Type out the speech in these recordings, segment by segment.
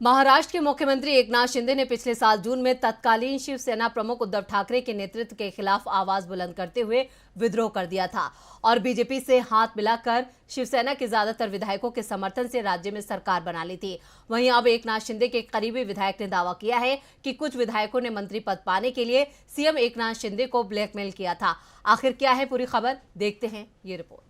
महाराष्ट्र के मुख्यमंत्री एकनाथ शिंदे ने पिछले साल जून में तत्कालीन शिवसेना प्रमुख उद्धव ठाकरे के नेतृत्व के खिलाफ आवाज बुलंद करते हुए विद्रोह कर दिया था और बीजेपी से हाथ मिलाकर शिवसेना के ज्यादातर विधायकों के समर्थन से राज्य में सरकार बना ली थी। वहीं अब एकनाथ शिंदे के करीबी विधायक ने दावा किया है कि कुछ विधायकों ने मंत्री पद पाने के लिए सीएम एकनाथ शिंदे को ब्लैकमेल किया था। आखिर क्या है पूरी खबर, देखते हैं ये रिपोर्ट।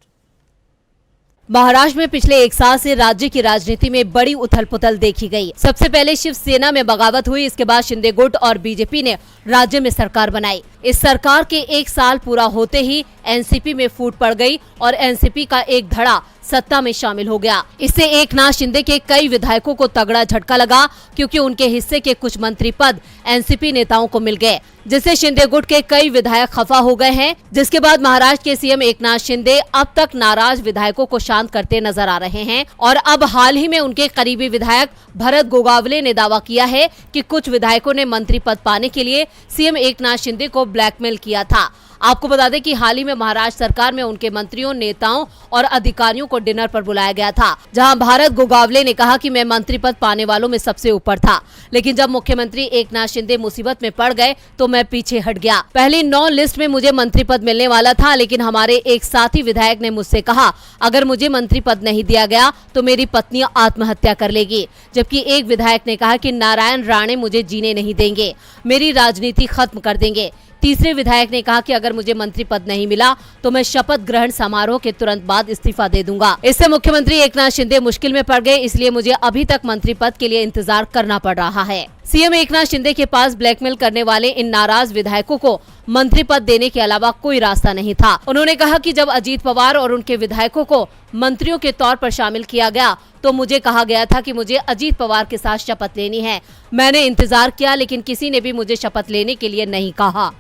महाराष्ट्र में पिछले एक साल से राज्य की राजनीति में बड़ी उथल पुथल देखी गई। सबसे पहले शिवसेना में बगावत हुई, इसके बाद शिंदे गुट और बीजेपी ने राज्य में सरकार बनाई। इस सरकार के एक साल पूरा होते ही एनसीपी में फूट पड़ गई और एनसीपी का एक धड़ा सत्ता में शामिल हो गया। इससे एकनाथ शिंदे के कई विधायकों को तगड़ा झटका लगा क्योंकि उनके हिस्से के कुछ मंत्री पद एनसीपी नेताओं को मिल गए, जिससे शिंदे गुट के कई विधायक खफा हो गए हैं। जिसके बाद महाराष्ट्र के सीएम एकनाथ शिंदे अब तक नाराज विधायकों को शांत करते नजर आ रहे हैं और अब हाल ही में उनके करीबी विधायक भरत गोगावले ने दावा किया है कि कुछ विधायकों ने मंत्री पद पाने के लिए सीएम एकनाथ शिंदे को ब्लैकमेल किया था। आपको बता दें कि हाल ही में महाराष्ट्र सरकार में उनके मंत्रियों, नेताओं और अधिकारियों को डिनर पर बुलाया गया था, जहां भरत गोगावले ने कहा कि मैं मंत्री पद पाने वालों में सबसे ऊपर था, लेकिन जब मुख्यमंत्री एकनाथ शिंदे मुसीबत में पड़ गए तो मैं पीछे हट गया। पहली 9 लिस्ट में मुझे मंत्री पद मिलने वाला था, लेकिन हमारे एक साथी विधायक ने मुझसे कहा अगर मुझे मंत्री पद नहीं दिया गया तो मेरी पत्नी आत्महत्या कर लेगी। जबकि एक विधायक ने कहा कि नारायण राणे मुझे जीने नहीं देंगे, मेरी राजनीति खत्म कर देंगे। तीसरे विधायक ने कहा कि अगर मुझे मंत्री पद नहीं मिला तो मैं शपथ ग्रहण समारोह के तुरंत बाद इस्तीफा दे दूंगा। इससे मुख्यमंत्री एकनाथ शिंदे मुश्किल में पड़ गए, इसलिए मुझे अभी तक मंत्री पद के लिए इंतजार करना पड़ रहा है। सीएम एकनाथ शिंदे के पास ब्लैकमेल करने वाले इन नाराज विधायकों को मंत्री पद देने के अलावा कोई रास्ता नहीं था। उन्होंने कहा कि जब अजीत पवार और उनके विधायकों को मंत्रियों के तौर पर शामिल किया गया तो मुझे कहा गया था कि मुझे अजीत पवार के साथ शपथ लेनी है। मैंने इंतजार किया, लेकिन किसी ने भी मुझे शपथ लेने के लिए नहीं कहा।